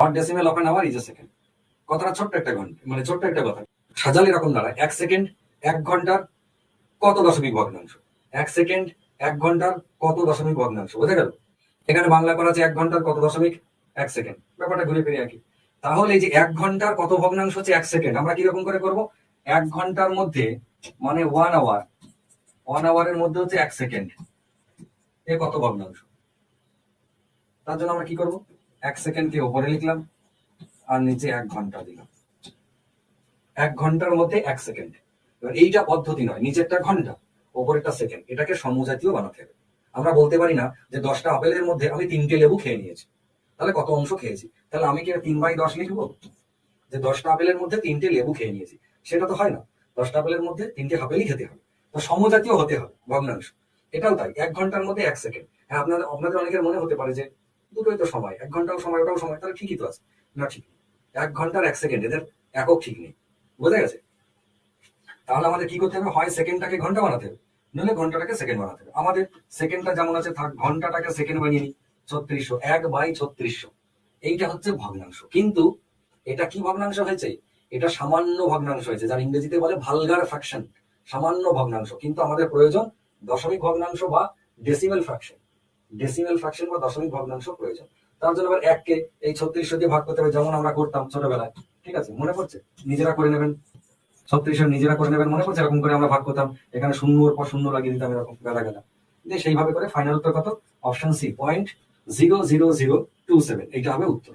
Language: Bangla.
Hot decimal of an hour is a second. কথাটা ছোট্ট একটা ঘন্টা, মানে ছোট্ট একটা কথা সাজালে এরকম দাঁড়ায়, 1 সেকেন্ড 1 ঘন্টার কত দশমিক ভগ্নাংশ, 1 সেকেন্ড 1 ঘন্টার কত দশমিক ভগ্নাংশ, বোঝা গেল? এখানে বাংলা করা আছে 1 ঘন্টার কত দশমিক 1 সেকেন্ড, ব্যাপারটা ঘুরে ফিরে একই। তাহলে এই যে 1 ঘন্টার কত ভগ্নাংশ হচ্ছে 1 সেকেন্ড, আমরা কিরকম করে করব? 1 ঘন্টার মধ্যে মানে 1 আওয়ার, 1 আওয়ারের মধ্যে হচ্ছে 1 সেকেন্ড, এ কত ভগ্নাংশ। তার জন্য আমরা কি করব? 1 সেকেন্ডকে উপরে লিখলাম আর নিচে 1 ঘন্টা দিলাম। 1 ঘন্টার মধ্যে 1 সেকেন্ড। এবার এইটা পদ্ধতি নয়, নিচেরটা ঘন্টা ওপরেরটা সেকেন্ড, এটাকে সমজাতীয় বানাতে হবে। আমরা বলতে পারি না যে 10টা আপেলের মধ্যে আমি 3টে লেবু খেয়ে নিয়েছি, তাহলে কত অংশ খেয়েছি, তাহলে আমি কি 3/10 লিখবো যে 10টা আপেলের মধ্যে 3টে লেবু খেয়ে নিয়েছি? সেটা তো হয় না, 10টা আপেলের মধ্যে 3টে আপেলই খেতে হবে, তো সমজাতীয় হতে হবে ভগ্নাংশ। এটাও তাই, 1 ঘন্টার মধ্যে 1 সেকেন্ড। হ্যাঁ, আপনাদের অনেকের মনে হতে পারে যে দুটোই তো সময়, 1 ঘন্টাও সময় ওটাও সময়, তাহলে ঠিকই তো আছে। না, ঠিক নেই। 1 ঘন্টার 1 সেকেন্ড এদের একক ঠিক নেই, বোঝা গেছে? তাহলে আমাদের কি করতে হবে? হয় সেকেন্ডটাকে ঘন্টা বানাতে হবে, নইলে ঘন্টাটাকে সেকেন্ড বানাতে হবে। আমাদের সেকেন্ডটা যেমন আছে থাক, ঘন্টাটাকে সেকেন্ড বানিয়ে নিই। 3600, 1/3600, এইটা হচ্ছে ভগ্নাংশ। কিন্তু এটা কি ভগ্নাংশ হয়েছে? এটা সামান্য ভগ্নাংশ হয়েছে, যার ইংরেজিতে বলে ভালগার ফ্র্যাকশন, সামান্য ভগ্নাংশ। কিন্তু আমাদের প্রয়োজন দশমিক ভগ্নাংশ বা ডেসিমেল ফ্র্যাকশন, ডেসিমেল ফ্র্যাকশন বা দশমিক ভগ্নাংশ প্রয়োজন। তার জন্য আবার 1কে এই 3600 দিয়ে ভাগ করতে হবে, যেমন আমরা করতাম ছোটবেলায়। ঠিক আছে, মনে পড়ছে? নিজেরা করে নেবেন, 3600 নিজেরা করে নেবেন, মনে পড়ছে? এরকম করে আমরা ভাগ করতাম, এখানে শূন্যর পর শূন্য লাগিয়ে দিতাম, এরকম গাদা গাদা দিয়ে সেইভাবে করে ফাইনাল উত্তর কত? অপশন সি, 0.00027, এইটা হবে উত্তর।